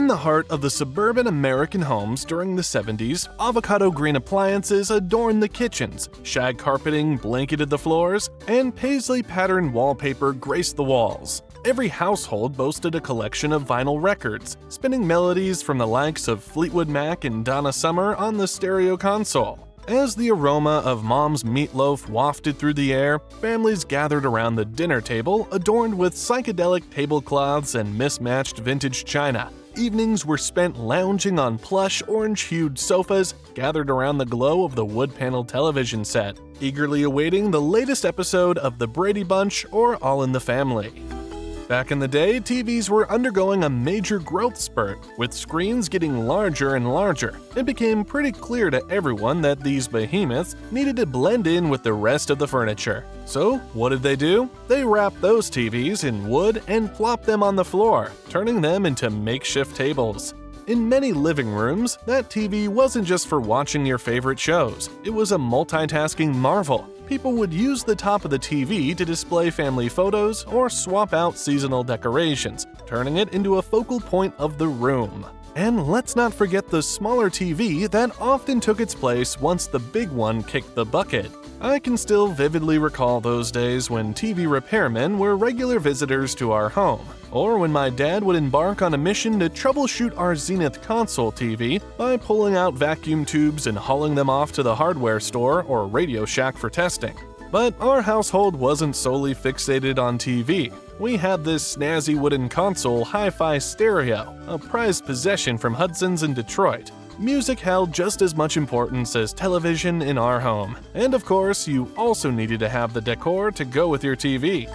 In the heart of the suburban American homes during the 70s, avocado green appliances adorned the kitchens, shag carpeting blanketed the floors, and paisley-patterned wallpaper graced the walls. Every household boasted a collection of vinyl records, spinning melodies from the likes of Fleetwood Mac and Donna Summer on the stereo console. As the aroma of Mom's meatloaf wafted through the air, families gathered around the dinner table adorned with psychedelic tablecloths and mismatched vintage china. Evenings were spent lounging on plush, orange-hued sofas gathered around the glow of the wood-paneled television set, eagerly awaiting the latest episode of The Brady Bunch or All in the Family. Back in the day, TVs were undergoing a major growth spurt, with screens getting larger and larger. It became pretty clear to everyone that these behemoths needed to blend in with the rest of the furniture. So, what did they do? They wrapped those TVs in wood and plopped them on the floor, turning them into makeshift tables. In many living rooms, that TV wasn't just for watching your favorite shows. It was a multitasking marvel. People would use the top of the TV to display family photos or swap out seasonal decorations, turning it into a focal point of the room. And let's not forget the smaller TV that often took its place once the big one kicked the bucket. I can still vividly recall those days when TV repairmen were regular visitors to our home, or when my dad would embark on a mission to troubleshoot our Zenith console TV by pulling out vacuum tubes and hauling them off to the hardware store or Radio Shack for testing. But our household wasn't solely fixated on TV. We had this snazzy wooden console hi-fi stereo, a prized possession from Hudson's in Detroit. Music held just as much importance as television in our home. And of course, you also needed to have the decor to go with your TV.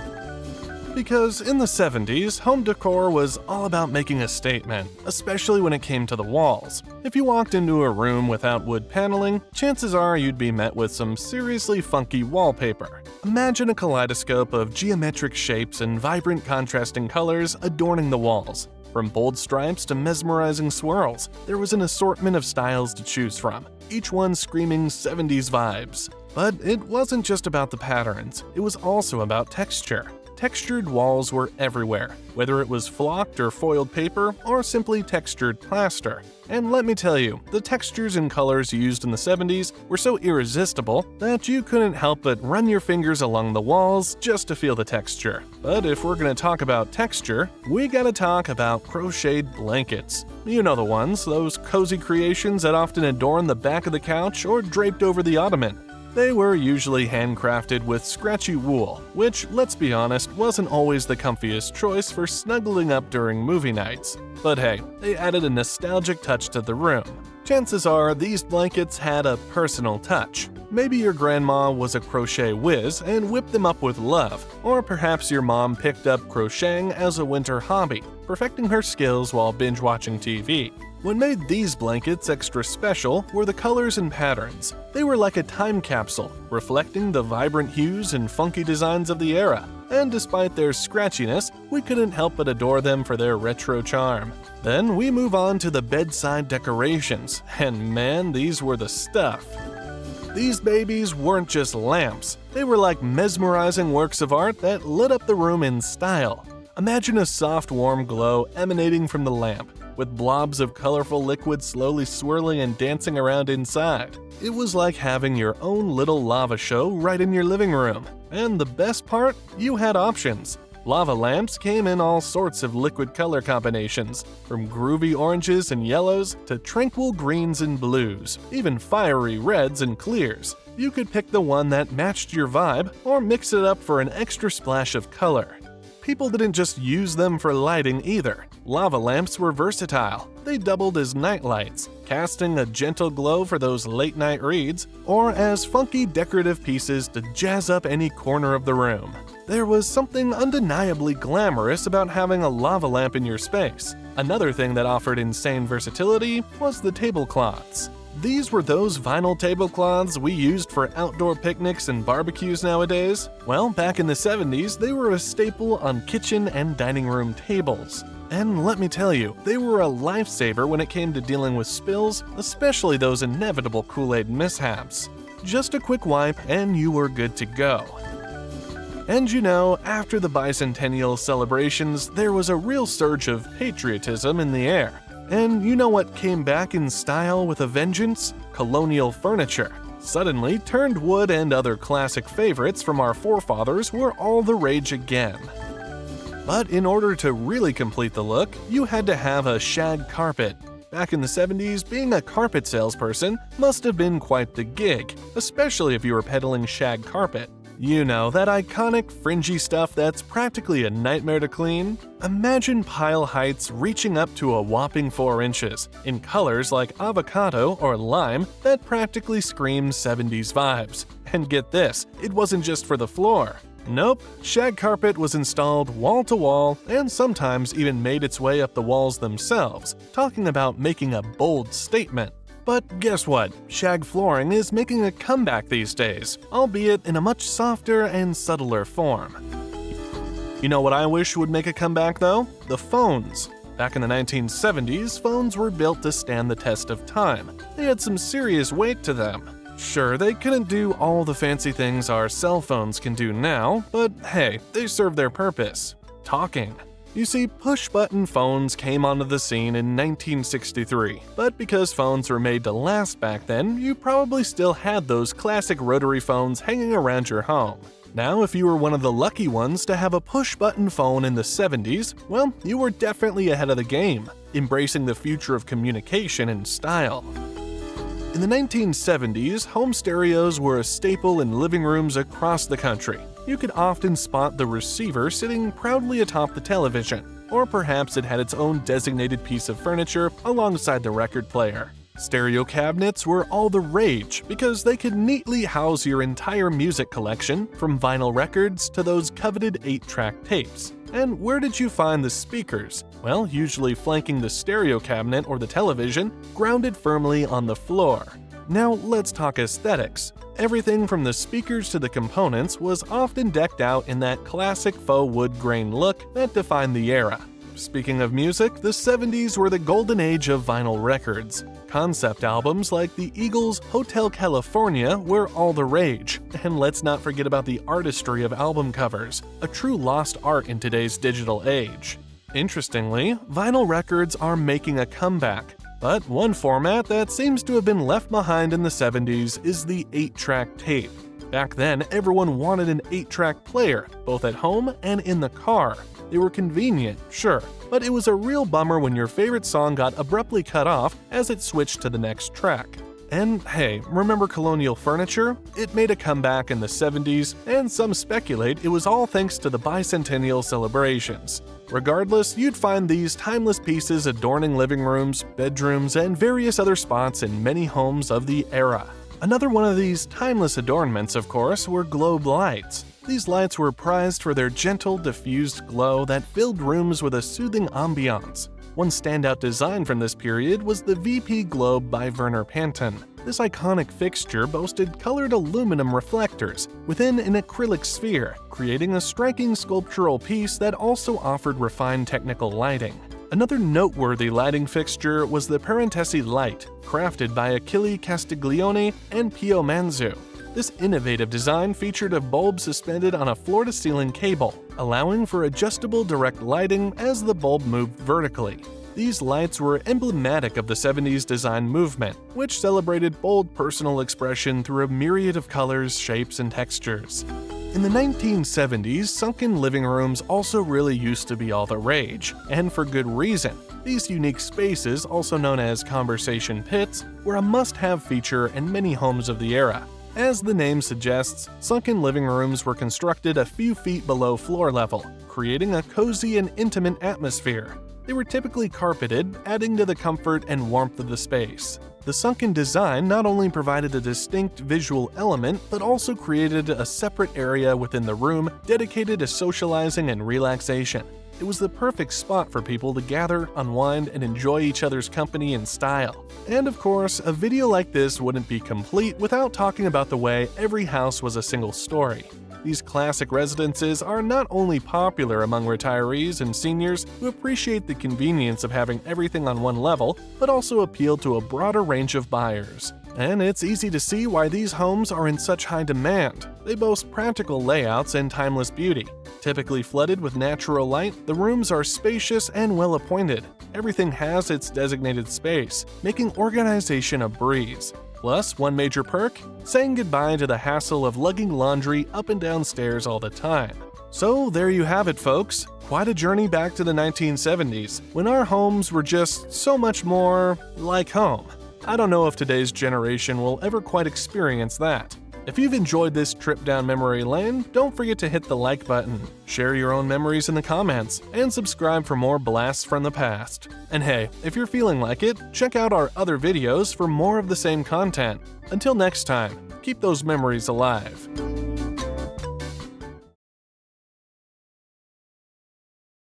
Because in the 70s, home decor was all about making a statement, especially when it came to the walls. If you walked into a room without wood paneling, chances are you'd be met with some seriously funky wallpaper. Imagine a kaleidoscope of geometric shapes and vibrant contrasting colors adorning the walls. From bold stripes to mesmerizing swirls, there was an assortment of styles to choose from, each one screaming 70s vibes. But it wasn't just about the patterns, it was also about texture. Textured walls were everywhere, whether it was flocked or foiled paper or simply textured plaster. And let me tell you, the textures and colors used in the 70s were so irresistible that you couldn't help but run your fingers along the walls just to feel the texture. But if we're gonna talk about texture, we gotta talk about crocheted blankets. You know the ones, those cozy creations that often adorn the back of the couch or draped over the ottoman. They were usually handcrafted with scratchy wool, which, let's be honest, wasn't always the comfiest choice for snuggling up during movie nights. But hey, they added a nostalgic touch to the room. Chances are these blankets had a personal touch. Maybe your grandma was a crochet whiz and whipped them up with love, or perhaps your mom picked up crocheting as a winter hobby, perfecting her skills while binge-watching TV. What made these blankets extra special were the colors and patterns. They were like a time capsule, reflecting the vibrant hues and funky designs of the era. And despite their scratchiness, we couldn't help but adore them for their retro charm. Then we move on to the bedside decorations, and man, these were the stuff. These babies weren't just lamps, they were like mesmerizing works of art that lit up the room in style. Imagine a soft, warm glow emanating from the lamp, with blobs of colorful liquid slowly swirling and dancing around inside. It was like having your own little lava show right in your living room. And the best part? You had options. Lava lamps came in all sorts of liquid color combinations, from groovy oranges and yellows to tranquil greens and blues, even fiery reds and clears. You could pick the one that matched your vibe or mix it up for an extra splash of color. People didn't just use them for lighting either. Lava lamps were versatile. They doubled as nightlights, casting a gentle glow for those late-night reads, or as funky decorative pieces to jazz up any corner of the room. There was something undeniably glamorous about having a lava lamp in your space. Another thing that offered insane versatility was the tablecloths. These were those vinyl tablecloths we used for outdoor picnics and barbecues nowadays. Well, back in the 70s, they were a staple on kitchen and dining room tables. And let me tell you, they were a lifesaver when it came to dealing with spills, especially those inevitable Kool-Aid mishaps. Just a quick wipe and you were good to go. And you know, after the bicentennial celebrations, there was a real surge of patriotism in the air. And you know what came back in style with a vengeance? Colonial furniture. Suddenly, turned wood and other classic favorites from our forefathers were all the rage again. But in order to really complete the look, you had to have a shag carpet. Back in the 70s, being a carpet salesperson must have been quite the gig, especially if you were peddling shag carpet. You know, that iconic fringy stuff that's practically a nightmare to clean? Imagine pile heights reaching up to a whopping 4 inches, in colors like avocado or lime that practically scream 70s vibes. And get this, it wasn't just for the floor. Nope, shag carpet was installed wall to wall and sometimes even made its way up the walls themselves, talking about making a bold statement. But guess what? Shag flooring is making a comeback these days, albeit in a much softer and subtler form. You know what I wish would make a comeback though? The phones. Back in the 1970s, phones were built to stand the test of time. They had some serious weight to them. Sure, they couldn't do all the fancy things our cell phones can do now, but hey, they served their purpose. Talking. You see, push-button phones came onto the scene in 1963, but because phones were made to last back then, you probably still had those classic rotary phones hanging around your home. Now, if you were one of the lucky ones to have a push-button phone in the 70s, well, you were definitely ahead of the game, embracing the future of communication and style. In the 1970s, home stereos were a staple in living rooms across the country. You could often spot the receiver sitting proudly atop the television, or perhaps it had its own designated piece of furniture alongside the record player. Stereo cabinets were all the rage because they could neatly house your entire music collection, from vinyl records to those coveted 8-track tapes. And where did you find the speakers? Well, usually flanking the stereo cabinet or the television, grounded firmly on the floor. Now let's talk aesthetics. Everything from the speakers to the components was often decked out in that classic faux wood grain look that defined the era. Speaking of music, the 70s were the golden age of vinyl records. Concept albums like the Eagles' Hotel California were all the rage. And let's not forget about the artistry of album covers, a true lost art in today's digital age. Interestingly, vinyl records are making a comeback. But one format that seems to have been left behind in the 70s is the 8-track tape. Back then, everyone wanted an 8-track player, both at home and in the car. They were convenient, sure, but it was a real bummer when your favorite song got abruptly cut off as it switched to the next track. And hey, remember colonial furniture? It made a comeback in the 70s, and some speculate it was all thanks to the bicentennial celebrations. Regardless, you'd find these timeless pieces adorning living rooms, bedrooms, and various other spots in many homes of the era. Another one of these timeless adornments, of course, were globe lights. These lights were prized for their gentle, diffused glow that filled rooms with a soothing ambiance. One standout design from this period was the VP Globe by Werner Panton. This iconic fixture boasted colored aluminum reflectors within an acrylic sphere, creating a striking sculptural piece that also offered refined technical lighting. Another noteworthy lighting fixture was the Parentesi light, crafted by Achille Castiglione and Pio Manzu. This innovative design featured a bulb suspended on a floor-to-ceiling cable, allowing for adjustable direct lighting as the bulb moved vertically. These lights were emblematic of the 70s design movement, which celebrated bold personal expression through a myriad of colors, shapes, and textures. In the 1970s, sunken living rooms also really used to be all the rage, and for good reason. These unique spaces, also known as conversation pits, were a must-have feature in many homes of the era. As the name suggests, sunken living rooms were constructed a few feet below floor level, creating a cozy and intimate atmosphere. They were typically carpeted, adding to the comfort and warmth of the space. The sunken design not only provided a distinct visual element, but also created a separate area within the room dedicated to socializing and relaxation. It was the perfect spot for people to gather, unwind, and enjoy each other's company and style. And of course, a video like this wouldn't be complete without talking about the way every house was a single story. These classic residences are not only popular among retirees and seniors who appreciate the convenience of having everything on one level, but also appeal to a broader range of buyers. And it's easy to see why these homes are in such high demand. They boast practical layouts and timeless beauty. Typically flooded with natural light, the rooms are spacious and well appointed. Everything has its designated space, making organization a breeze. Plus, one major perk, saying goodbye to the hassle of lugging laundry up and down stairs all the time. So there you have it, folks. Quite a journey back to the 1970s, when our homes were just so much more like home. I don't know if today's generation will ever quite experience that. If you've enjoyed this trip down memory lane, don't forget to hit the like button, share your own memories in the comments, and subscribe for more blasts from the past. And hey, if you're feeling like it, check out our other videos for more of the same content. Until next time, keep those memories alive.